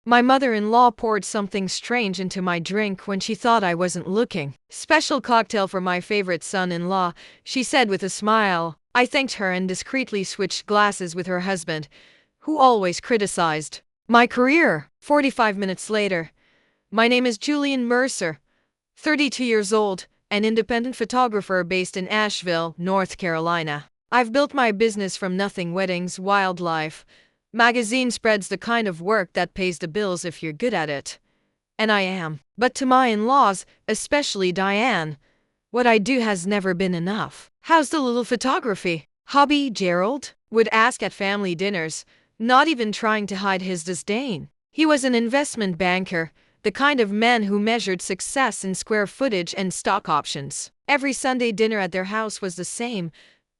My mother-in-law poured something strange into my drink when she thought I wasn't looking. Special cocktail for my favorite son-in-law, she said with a smile. I thanked her and discreetly switched glasses with her husband, who always criticized my career. 45 minutes later. My name is Julian Mercer, 32 years old, an independent photographer based in Asheville, North Carolina. I've built my business from nothing: weddings, wildlife, magazine spreads, the kind of work that pays the bills if you're good at it. And I am. But to my in-laws, especially Diane, what I do has never been enough. How's the little photography hobby? Gerald would ask at family dinners, not even trying to hide his disdain. He was an investment banker, the kind of man who measured success in square footage and stock options. Every Sunday dinner at their house was the same.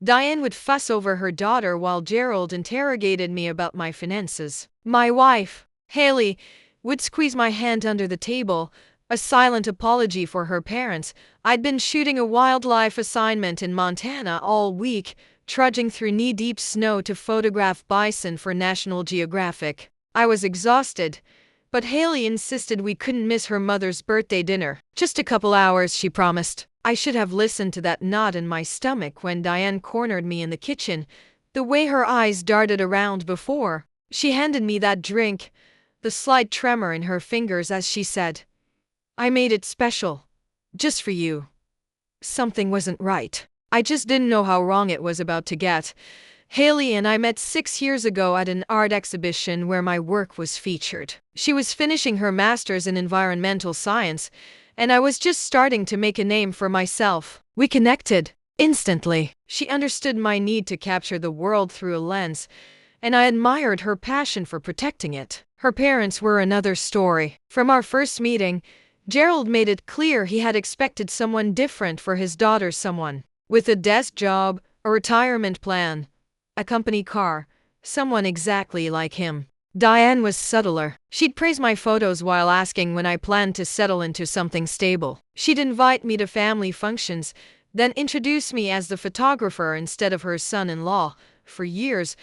Diane would fuss over her daughter while Gerald interrogated me about my finances. My wife, Haley, would squeeze my hand under the table, a silent apology for her parents. I'd been shooting a wildlife assignment in Montana all week, trudging through knee-deep snow to photograph bison for National Geographic. I was exhausted, but Haley insisted we couldn't miss her mother's birthday dinner. Just a couple hours, she promised. I should have listened to that knot in my stomach when Diane cornered me in the kitchen, the way her eyes darted around before she handed me that drink, the slight tremor in her fingers as she said, I made it special. Just for you. Something wasn't right. I just didn't know how wrong it was about to get. Haley and I met 6 years ago at an art exhibition where my work was featured. She was finishing her master's in environmental science, and I was just starting to make a name for myself. We connected instantly. She understood my need to capture the world through a lens, and I admired her passion for protecting it. Her parents were another story. From our first meeting, Gerald made it clear he had expected someone different for his daughter, someone with a desk job, a retirement plan, a company car, someone exactly like him. Diane was subtler. She'd praise my photos while asking when I planned to settle into something stable. She'd invite me to family functions, then introduce me as the photographer instead of her son-in-law. For years,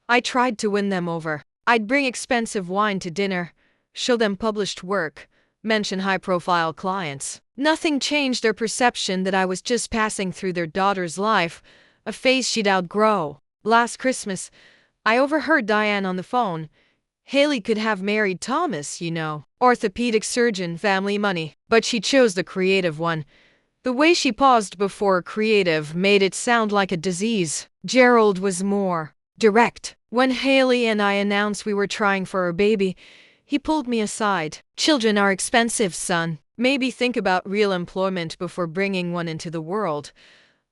I tried to win them over. I'd bring expensive wine to dinner, show them published work, mention high-profile clients. Nothing changed their perception that I was just passing through their daughter's life, a phase she'd outgrow. Last Christmas, I overheard Diane on the phone. Haley could have married Thomas, you know, orthopedic surgeon, family money, but she chose the creative one. The way she paused before creative made it sound like a disease. Gerald was more direct. When Haley and I announced we were trying for a baby, he pulled me aside. Children are expensive, son. Maybe think about real employment before bringing one into the world.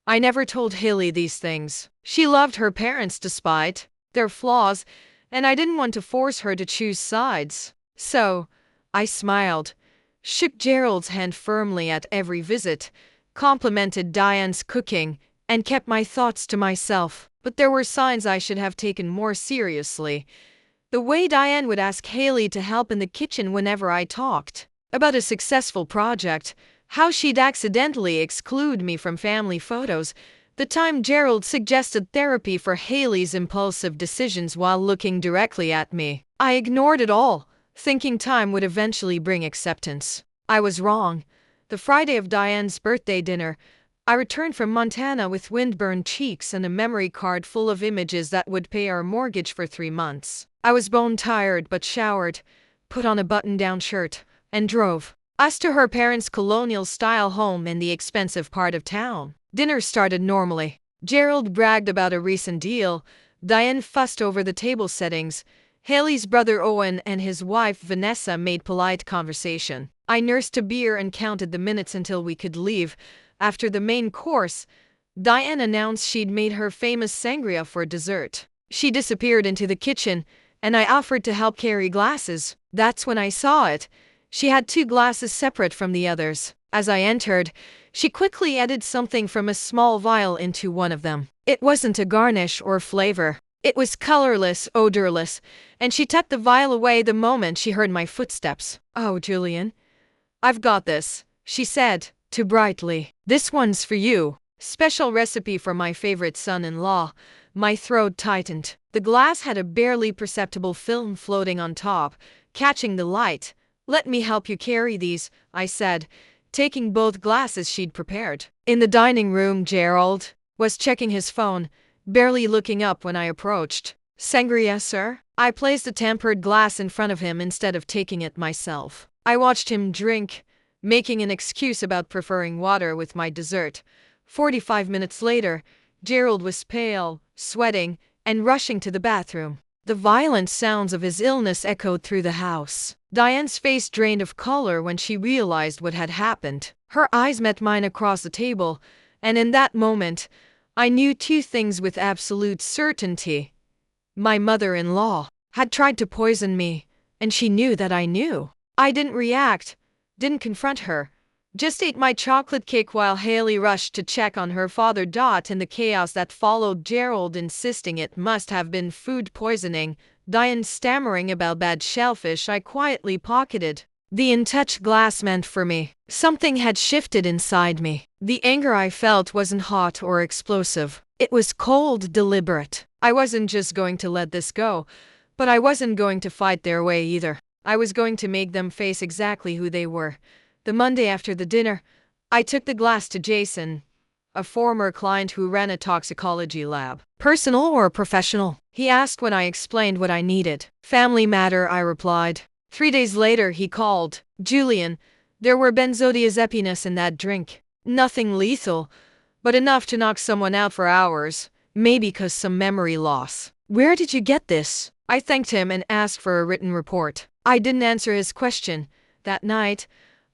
I never told Haley these things. She loved her parents despite their flaws, and I didn't want to force her to choose sides. So, I smiled, shook Gerald's hand firmly at every visit, complimented Diane's cooking, and kept my thoughts to myself. But there were signs I should have taken more seriously. The way Diane would ask Haley to help in the kitchen whenever I talked about a successful project, how she'd accidentally exclude me from family photos, the time Gerald suggested therapy for Haley's impulsive decisions while looking directly at me. I ignored it all, thinking time would eventually bring acceptance. I was wrong. The Friday of Diane's birthday dinner, I returned from Montana with windburned cheeks and a memory card full of images that would pay our mortgage for 3 months. I was bone-tired but showered, put on a button-down shirt, and drove us to her parents' colonial-style home in the expensive part of town. Dinner started normally. Gerald bragged about a recent deal. Diane fussed over the table settings. Haley's brother Owen and his wife Vanessa made polite conversation. I nursed a beer and counted the minutes until we could leave. After the main course, Diane announced she'd made her famous sangria for dessert. She disappeared into the kitchen, and I offered to help carry glasses. That's when I saw it. She had 2 glasses separate from the others. As I entered, she quickly added something from a small vial into one of them. It wasn't a garnish or flavor. It was colorless, odorless, and she tucked the vial away the moment she heard my footsteps. Oh, Julian, I've got this, she said, too brightly. This one's for you. Special recipe for my favorite son-in-law. My throat tightened. The glass had a barely perceptible film floating on top, catching the light. "Let me help you carry these," I said, taking both glasses she'd prepared. In the dining room, Gerald was checking his phone, barely looking up when I approached. "Sangria, sir?" I placed a tempered glass in front of him instead of taking it myself. I watched him drink, making an excuse about preferring water with my dessert. 45 minutes later, Gerald was pale, sweating, and rushing to the bathroom. The violent sounds of his illness echoed through the house. Diane's face drained of color when she realized what had happened. Her eyes met mine across the table, and in that moment, I knew two things with absolute certainty. My mother-in-law had tried to poison me, and she knew that I knew. I didn't react, didn't confront her, just ate my chocolate cake while Haley rushed to check on her father. In the chaos that followed, Gerald insisting it must have been food poisoning, Diane stammering about bad shellfish, I quietly pocketed the untouched glass meant for me. Something had shifted inside me. The anger I felt wasn't hot or explosive. It was cold, deliberate. I wasn't just going to let this go, but I wasn't going to fight their way either. I was going to make them face exactly who they were. The Monday after the dinner, I took the glass to Jason, a former client who ran a toxicology lab. "Personal or professional?" he asked when I explained what I needed. "Family matter," I replied. 3 days later, he called. "Julian, there were benzodiazepines in that drink. Nothing lethal, but enough to knock someone out for hours, maybe cause some memory loss." "Where did you get this?" I thanked him and asked for a written report. I didn't answer his question. That night,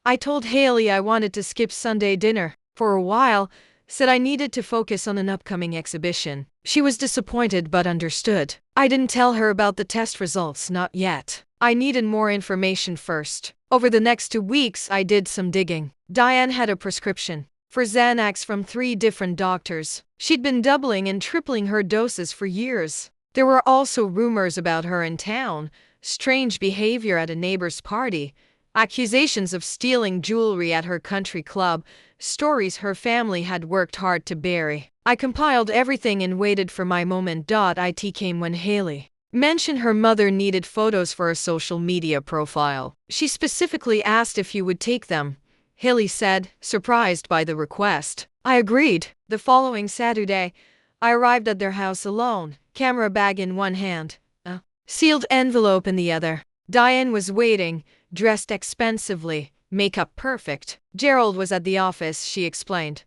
I told Haley I wanted to skip Sunday dinner for a while, said I needed to focus on an upcoming exhibition. She was disappointed but understood. I didn't tell her about the test results, not yet. I needed more information first. Over the next 2 weeks, I did some digging. Diane had a prescription for Xanax from 3 different doctors. She'd been doubling and tripling her doses for years. There were also rumors about her in town, strange behavior at a neighbor's party, accusations of stealing jewelry at her country club, stories her family had worked hard to bury. I compiled everything and waited for my moment. It came when Haley mentioned her mother needed photos for a social media profile. She specifically asked if you would take them. Haley said, surprised by the request. I agreed. The following Saturday, I arrived at their house alone, camera bag in one hand, a sealed envelope in the other. Diane was waiting, dressed expensively, makeup perfect. Gerald was at the office, she explained.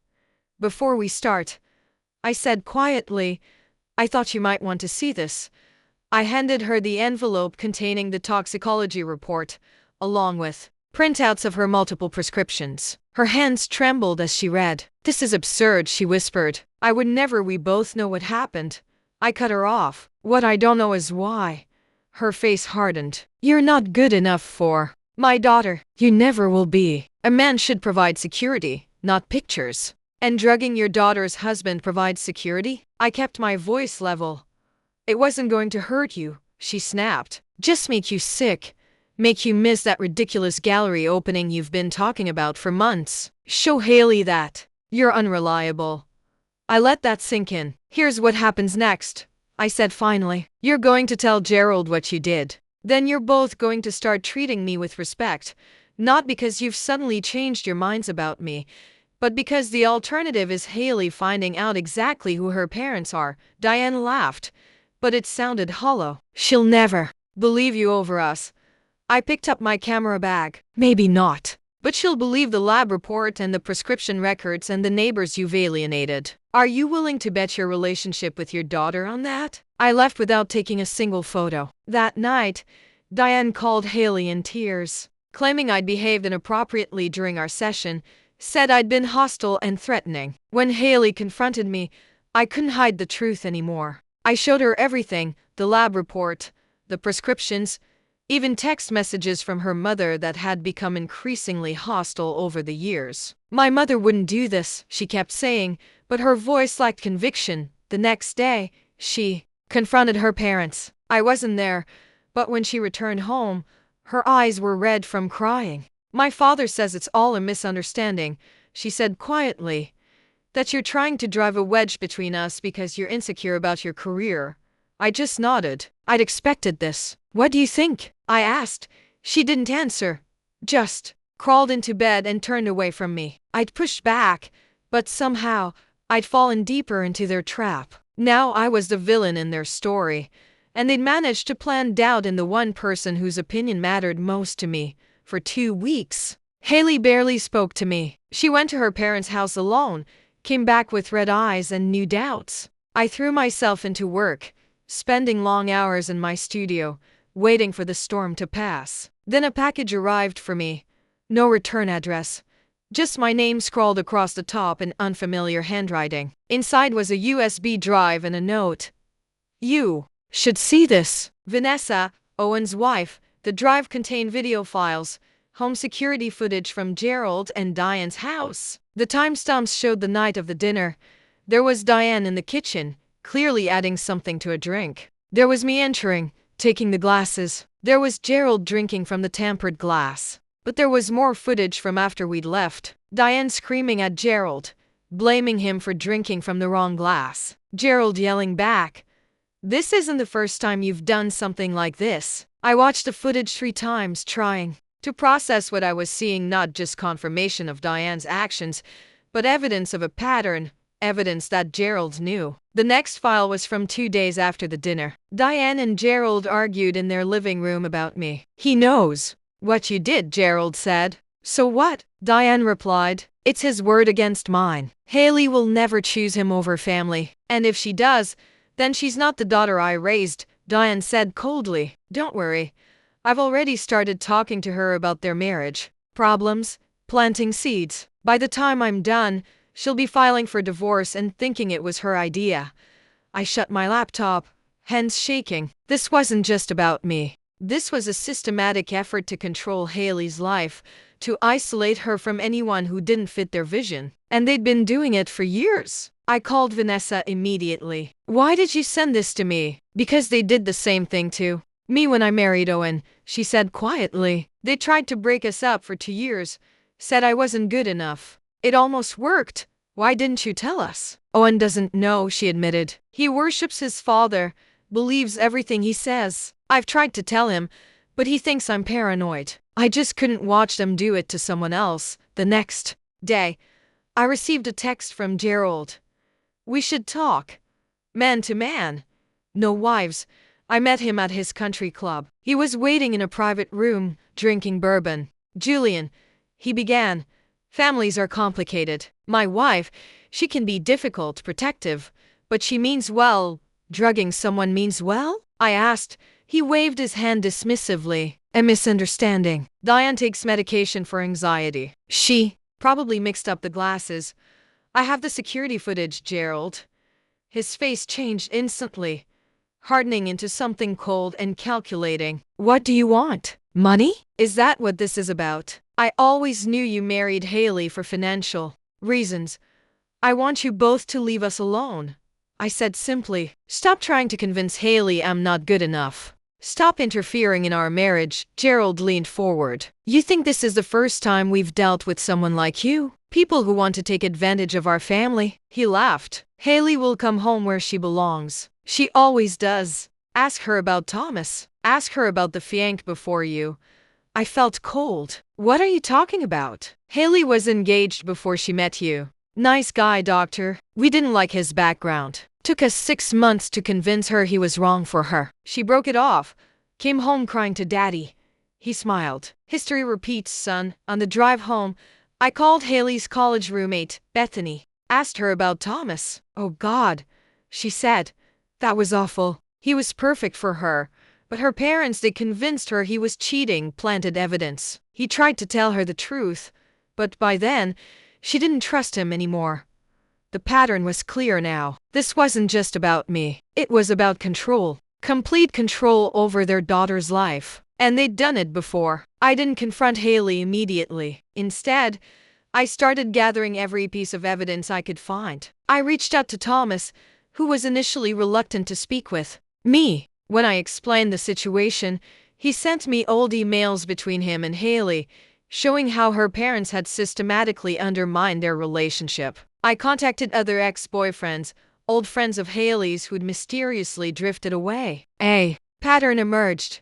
"Before we start," I said quietly, "I thought you might want to see this." I handed her the envelope containing the toxicology report, along with printouts of her multiple prescriptions. Her hands trembled as she read. "This is absurd," she whispered. "I would never. We both know what happened." I cut her off. "What I don't know is why." Her face hardened. "You're not good enough for my daughter. You never will be. A man should provide security, not pictures. And drugging your daughter's husband provides security?" I kept my voice level. "It wasn't going to hurt you," she snapped. "Just make you sick. Make you miss that ridiculous gallery opening you've been talking about for months. Show Haley that you're unreliable." I let that sink in. "Here's what happens next," I said finally. "You're going to tell Gerald what you did. Then you're both going to start treating me with respect, not because you've suddenly changed your minds about me, but because the alternative is Haley finding out exactly who her parents are." Diane laughed, but it sounded hollow. "She'll never believe you over us." I picked up my camera bag. "Maybe not. But she'll believe the lab report and the prescription records and the neighbors you've alienated. Are you willing to bet your relationship with your daughter on that?" I left without taking a single photo. That night, Diane called Haley in tears, claiming I'd behaved inappropriately during our session, said I'd been hostile and threatening. When Haley confronted me, I couldn't hide the truth anymore. I showed her everything, the lab report, the prescriptions, even text messages from her mother that had become increasingly hostile over the years. "My mother wouldn't do this," she kept saying, but her voice lacked conviction. The next day, she confronted her parents. I wasn't there, but when she returned home, her eyes were red from crying. "My father says it's all a misunderstanding," she said quietly, "that you're trying to drive a wedge between us because you're insecure about your career." I just nodded. I'd expected this. What do you think? I asked. She didn't answer. Just crawled into bed and turned away from me. I'd pushed back, but somehow I'd fallen deeper into their trap. Now I was the villain in their story, and they'd managed to plant doubt in the one person whose opinion mattered most to me. For 2 weeks, Haley barely spoke to me. She went to her parents' house alone, came back with red eyes and new doubts. I threw myself into work, spending long hours in my studio, waiting for the storm to pass. Then a package arrived for me. No return address. Just my name scrawled across the top in unfamiliar handwriting. Inside was a USB drive and a note. You should see this. Vanessa, Owen's wife. The drive contained video files, home security footage from Gerald and Diane's house. The timestamps showed the night of the dinner. There was Diane in the kitchen, clearly adding something to a drink. There was me entering, taking the glasses. There was Gerald drinking from the tampered glass. But there was more footage from after we'd left. Diane screaming at Gerald, blaming him for drinking from the wrong glass. Gerald yelling back, "This isn't the first time you've done something like this." I watched the footage 3 times, trying to process what I was seeing, not just confirmation of Diane's actions, but evidence of a pattern, evidence that Gerald knew. The next file was from 2 days after the dinner. Diane and Gerald argued in their living room about me. "He knows what you did," Gerald said. "So what?" Diane replied. "It's his word against mine. Haley will never choose him over family. And if she does, then she's not the daughter I raised," Diane said coldly. "Don't worry. I've already started talking to her about their marriage problems, planting seeds. By the time I'm done, she'll be filing for divorce and thinking it was her idea." I shut my laptop, hands shaking. This wasn't just about me. This was a systematic effort to control Haley's life, to isolate her from anyone who didn't fit their vision. And they'd been doing it for years. I called Vanessa immediately. "Why did you send this to me?" "Because they did the same thing to me when I married Owen," she said quietly. "They tried to break us up for 2 years, said I wasn't good enough. It almost worked. Why didn't you tell us?" "Owen doesn't know," she admitted. "He worships his father, believes everything he says. I've tried to tell him, but he thinks I'm paranoid. I just couldn't watch them do it to someone else." The next day, I received a text from Gerald. "We should talk. Man to man. No wives." I met him at his country club. He was waiting in a private room, drinking bourbon. "Julian," he began, "families are complicated. My wife, she can be difficult, protective, but she means well. Drugging someone means well?" I asked. He waved his hand dismissively. "A misunderstanding. Diane takes medication for anxiety. She probably mixed up the glasses. I have the security footage, Gerald." His face changed instantly, hardening into something cold and calculating. "What do you want? Money? Is that what this is about?" "I always knew you married Haley for financial reasons. I want you both to leave us alone," I said simply. "Stop trying to convince Haley I'm not good enough. Stop interfering in our marriage." Gerald leaned forward. "You think this is the first time we've dealt with someone like you? People who want to take advantage of our family?" He laughed. "Haley will come home where she belongs. She always does. Ask her about Thomas. Ask her about the fiancé before you." I felt cold. "What are you talking about?" "Haley was engaged before she met you. Nice guy, doctor. We didn't like his background. Took us 6 months to convince her he was wrong for her. She broke it off. Came home crying to Daddy." He smiled. "History repeats, son." On the drive home, I called Haley's college roommate, Bethany. Asked her about Thomas. "Oh God," she said. "That was awful. He was perfect for her. But her parents, they convinced her he was cheating, planted evidence. He tried to tell her the truth, but by then, she didn't trust him anymore." The pattern was clear now. This wasn't just about me. It was about control. Complete control over their daughter's life. And they'd done it before. I didn't confront Haley immediately. Instead, I started gathering every piece of evidence I could find. I reached out to Thomas, who was initially reluctant to speak with me. When I explained the situation, he sent me old emails between him and Haley, showing how her parents had systematically undermined their relationship. I contacted other ex-boyfriends, old friends of Haley's who'd mysteriously drifted away. A pattern emerged.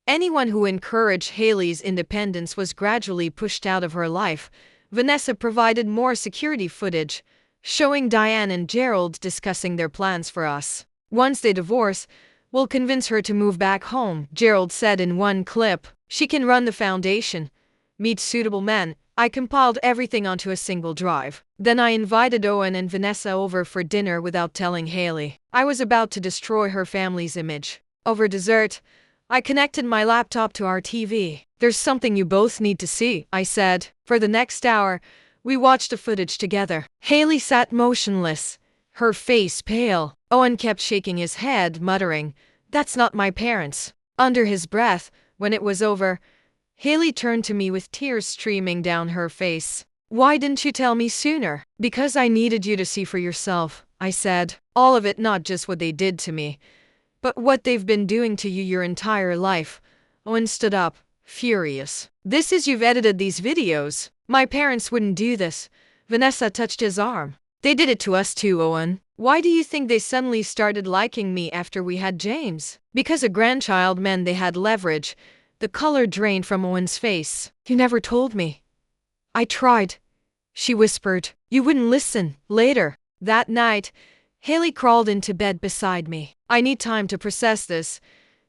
Anyone who encouraged Haley's independence was gradually pushed out of her life. Vanessa provided more security footage, showing Diane and Gerald discussing their plans for us. Once they divorce, we'll convince her to move back home, Gerald said in one clip. She can run the foundation, meet suitable men. I compiled everything onto a single drive. Then I invited Owen and Vanessa over for dinner without telling Haley. I was about to destroy her family's image. Over dessert, I connected my laptop to our TV. There's something you both need to see, I said. For the next hour, we watched the footage together. Haley sat motionless, her face pale. Owen kept shaking his head, muttering, "That's not my parents." Under his breath, when it was over, Haley turned to me with tears streaming down her face. "Why didn't you tell me sooner?" "Because I needed you to see for yourself," I said. "All of it, not just what they did to me, but what they've been doing to you your entire life." Owen stood up, furious. "This is you've edited these videos. My parents wouldn't do this." Vanessa touched his arm. "They did it to us too, Owen. Why do you think they suddenly started liking me after we had James?" "Because a grandchild meant they had leverage." The color drained from Owen's face. "You never told me." "I tried," she whispered. "You wouldn't listen." Later that night, Haley crawled into bed beside me. "I need time to process this,"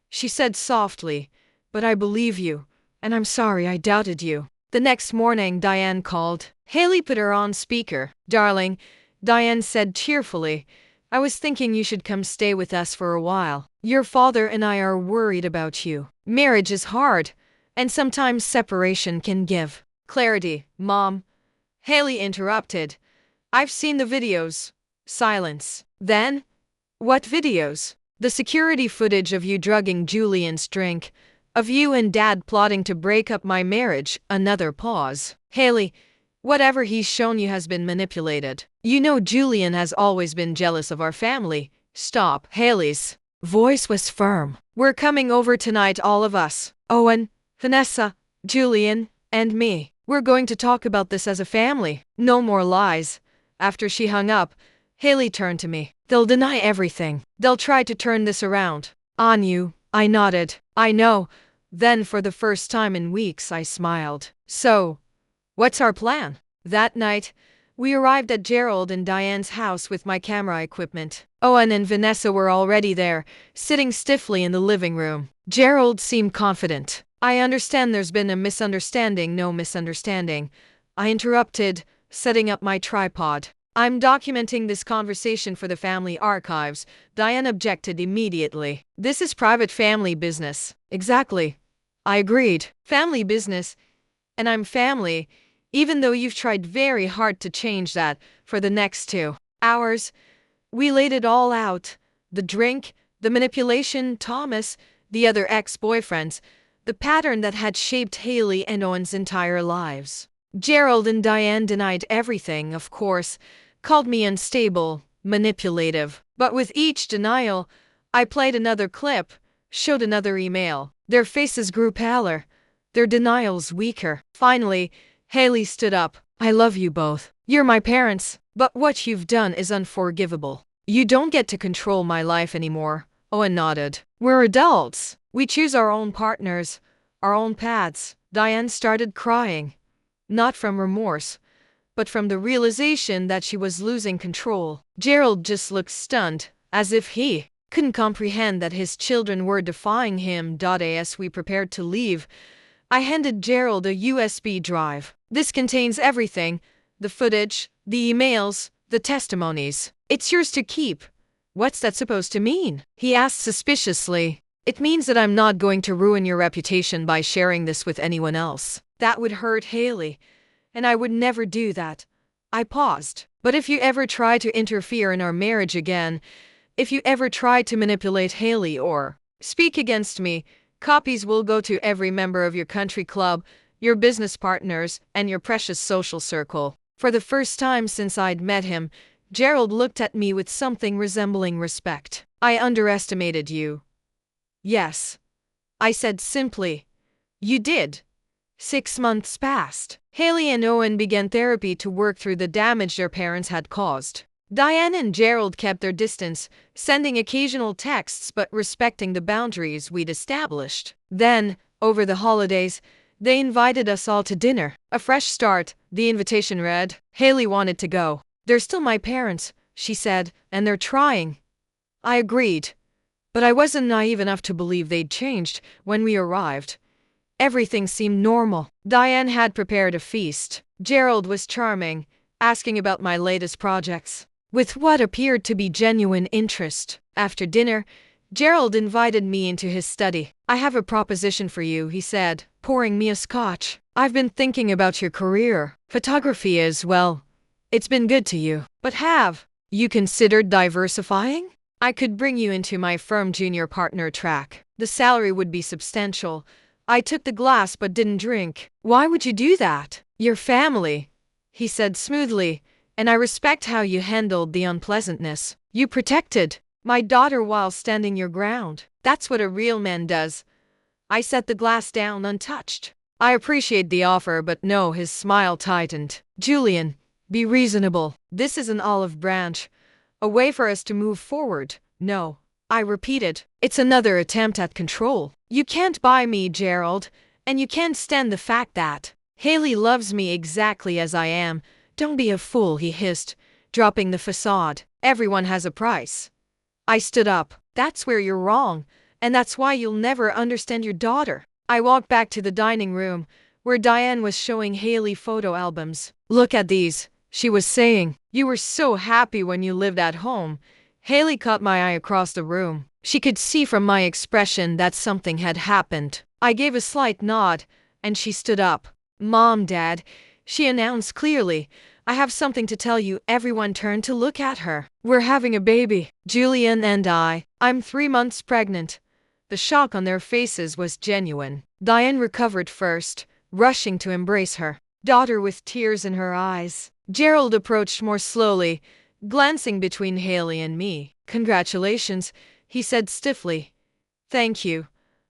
she said softly, "but I believe you, and I'm sorry I doubted you." The next morning, Diane called. Haley put her on speaker. "Darling," Diane said cheerfully, "I was thinking you should come stay with us for a while. Your father and I are worried about you. Marriage is hard, and sometimes separation can give clarity." "Mom," Haley interrupted, "I've seen the videos." Silence. "Then? What videos?" "The security footage of you drugging Julian's drink, of you and Dad plotting to break up my marriage." Another pause. "Haley, whatever he's shown you has been manipulated. You know Julian has always been jealous of our family." "Stop." Haley's voice was firm. "We're coming over tonight, all of us. Owen, Vanessa, Julian, and me. We're going to talk about this as a family. No more lies." After she hung up, Haley turned to me. "They'll deny everything. They'll try to turn this around on you." I nodded. "I know." Then for the first time in weeks, I smiled. "So, what's our plan?" That night, we arrived at Gerald and Diane's house with my camera equipment. Owen and Vanessa were already there, sitting stiffly in the living room. Gerald seemed confident. "I understand there's been a misunderstanding." "No misunderstanding," I interrupted, setting up my tripod. "I'm documenting this conversation for the family archives." Diane objected immediately. "This is private family business." "Exactly," I agreed. "Family business, and I'm family, even though you've tried very hard to change that." For the next 2 hours, we laid it all out. The drink, the manipulation, Thomas, the other ex-boyfriends, the pattern that had shaped Haley and Owen's entire lives. Gerald and Diane denied everything, of course, called me unstable, manipulative. But with each denial, I played another clip, showed another email. Their faces grew paler, their denials weaker. Finally, Haley stood up. "I love you both. You're my parents, but what you've done is unforgivable. You don't get to control my life anymore." Owen nodded. "We're adults. We choose our own partners, our own paths." Diane started crying, not from remorse, but from the realization that she was losing control. Gerald just looked stunned, as if he couldn't comprehend that his children were defying him. As we prepared to leave, I handed Gerald a USB drive. "This contains everything, the footage, the emails, the testimonies. It's yours to keep." "What's that supposed to mean?" he asked suspiciously. "It means that I'm not going to ruin your reputation by sharing this with anyone else. That would hurt Haley, and I would never do that." I paused. "But if you ever try to interfere in our marriage again, if you ever try to manipulate Haley or speak against me, copies will go to every member of your country club, your business partners, and your precious social circle." For the first time since I'd met him, Gerald looked at me with something resembling respect. "I underestimated you." "Yes," I said simply. "You did." 6 months passed. Haley and Owen began therapy to work through the damage their parents had caused. Diane and Gerald kept their distance, sending occasional texts but respecting the boundaries we'd established. Then, over the holidays, they invited us all to dinner. A fresh start, the invitation read. Haley wanted to go. "They're still my parents," she said, "and they're trying." I agreed. But I wasn't naive enough to believe they'd changed. When we arrived, everything seemed normal. Diane had prepared a feast. Gerald was charming, asking about my latest projects, with what appeared to be genuine interest. After dinner, Gerald invited me into his study. "I have a proposition for you," he said, pouring me a scotch. "I've been thinking about your career. Photography is, well, it's been good to you. But have you considered diversifying? I could bring you into my firm junior partner track. The salary would be substantial." I took the glass but didn't drink. "Why would you do that?" "Your family," he said smoothly, "and I respect how you handled the unpleasantness. You protected my daughter while standing your ground. That's what a real man does." I set the glass down untouched. "I appreciate the offer, but no." His smile tightened. "Julian, be reasonable. This is an olive branch, a way for us to move forward." "No," I repeated. "It's another attempt at control. You can't buy me, Gerald, and you can't stand the fact that Haley loves me exactly as I am." "Don't be a fool," he hissed, dropping the facade. "Everyone has a price." I stood up. "That's where you're wrong, and that's why you'll never understand your daughter." I walked back to the dining room, where Diane was showing Haley photo albums. "Look at these," she was saying. "You were so happy when you lived at home." Haley caught my eye across the room. She could see from my expression that something had happened. I gave a slight nod, and she stood up. "Mom, Dad," she announced clearly, "I have something to tell you." Everyone turned to look at her. "We're having a baby, Julian and I. I'm 3 months pregnant." The shock on their faces was genuine. Diane recovered first, rushing to embrace her daughter with tears in her eyes. Gerald approached more slowly, glancing between Haley and me. "Congratulations," he said stiffly. "Thank you,"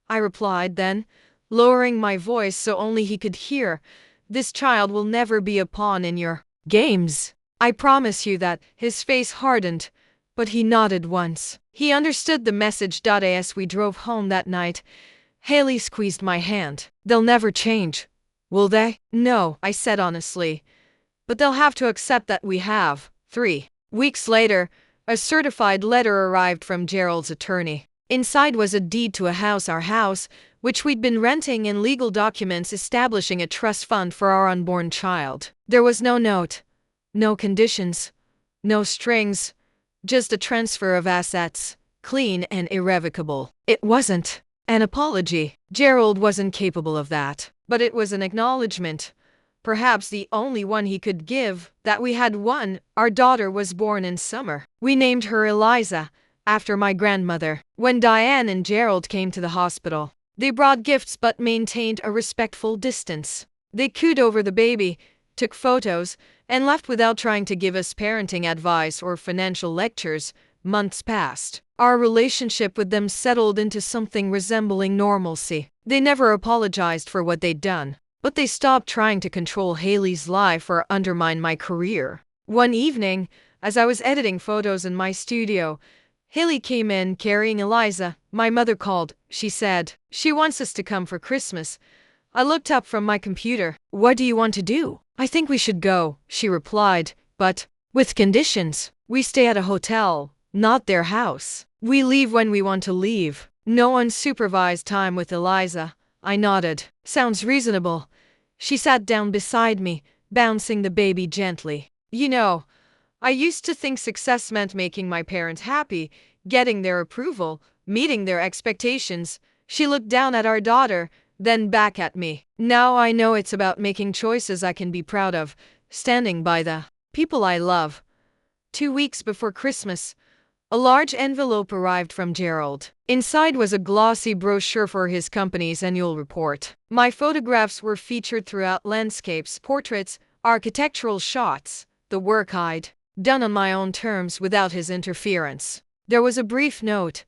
I replied, then, lowering my voice so only he could hear, "This child will never be a pawn in your games. I promise you that." His face hardened, but he nodded once. He understood the message. As we drove home that night, Haley squeezed my hand. "They'll never change, will they?" "No," I said honestly. "But they'll have to accept that we have." 3 weeks later, a certified letter arrived from Gerald's attorney. Inside was a deed to our house, which we'd been renting, and legal documents establishing a trust fund for our unborn child. There was no note, no conditions, no strings, just a transfer of assets, clean and irrevocable. It wasn't an apology. Gerald wasn't capable of that. But it was an acknowledgement, perhaps the only one he could give, that we had one. Our daughter was born in summer. We named her Eliza, after my grandmother. When Diane and Gerald came to the hospital, they brought gifts but maintained a respectful distance. They cooed over the baby, took photos, and left without trying to give us parenting advice or financial lectures. Months passed. Our relationship with them settled into something resembling normalcy. They never apologized for what they'd done, but they stopped trying to control Haley's life or undermine my career. One evening, as I was editing photos in my studio, Haley came in carrying Eliza. "My mother called," she said. "She wants us to come for Christmas." I looked up from my computer. "What do you want to do?" "I think we should go," she replied, "but with conditions. We stay at a hotel, not their house. We leave when we want to leave. No unsupervised time with Eliza." I nodded. "Sounds reasonable." She sat down beside me, bouncing the baby gently. "You know, I used to think success meant making my parents happy, getting their approval, meeting their expectations." She looked down at our daughter, then back at me. "Now I know it's about making choices I can be proud of, standing by the people I love." 2 weeks before Christmas, a large envelope arrived from Gerald. Inside was a glossy brochure for his company's annual report. My photographs were featured throughout: landscapes, portraits, architectural shots, the work I'd done on my own terms without his interference. There was a brief note: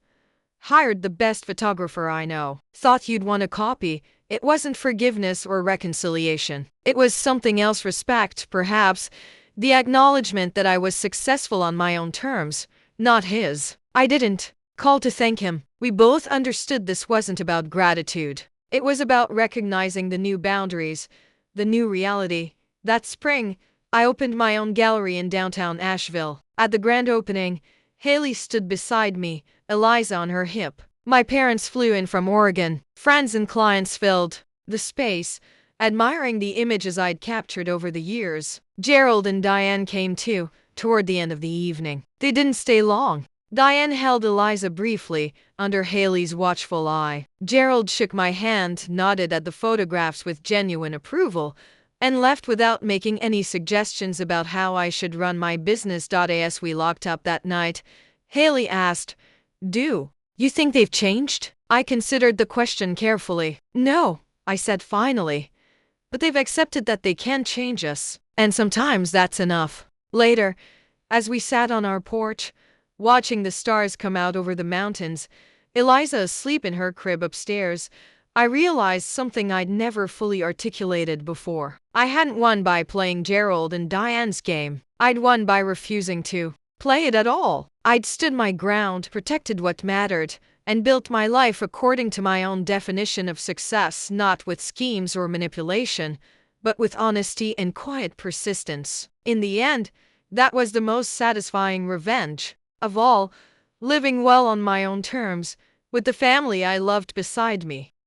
"Hired the best photographer I know. Thought you'd want a copy." It wasn't forgiveness or reconciliation. It was something else. Respect, perhaps. The acknowledgement that I was successful on my own terms, not his. I didn't call to thank him. We both understood this wasn't about gratitude. It was about recognizing the new boundaries, the new reality. That spring, I opened my own gallery in downtown Asheville. At the grand opening, Haley stood beside me, Eliza on her hip. My parents flew in from Oregon. Friends and clients filled the space, admiring the images I'd captured over the years. Gerald and Diane came too, toward the end of the evening. They didn't stay long. Diane held Eliza briefly, under Haley's watchful eye. Gerald shook my hand, nodded at the photographs with genuine approval, and left without making any suggestions about how I should run my business. As we locked up that night, Haley asked, "Do you think they've changed?" I considered the question carefully. "No," I said finally, "but they've accepted that they can change us, and sometimes that's enough." Later, as we sat on our porch, watching the stars come out over the mountains, Eliza asleep in her crib upstairs, I realized something I'd never fully articulated before. I hadn't won by playing Gerald and Diane's game. I'd won by refusing to play it at all. I'd stood my ground, protected what mattered, and built my life according to my own definition of success, not with schemes or manipulation, but with honesty and quiet persistence. In the end, that was the most satisfying revenge of all, living well on my own terms, with the family I loved beside me.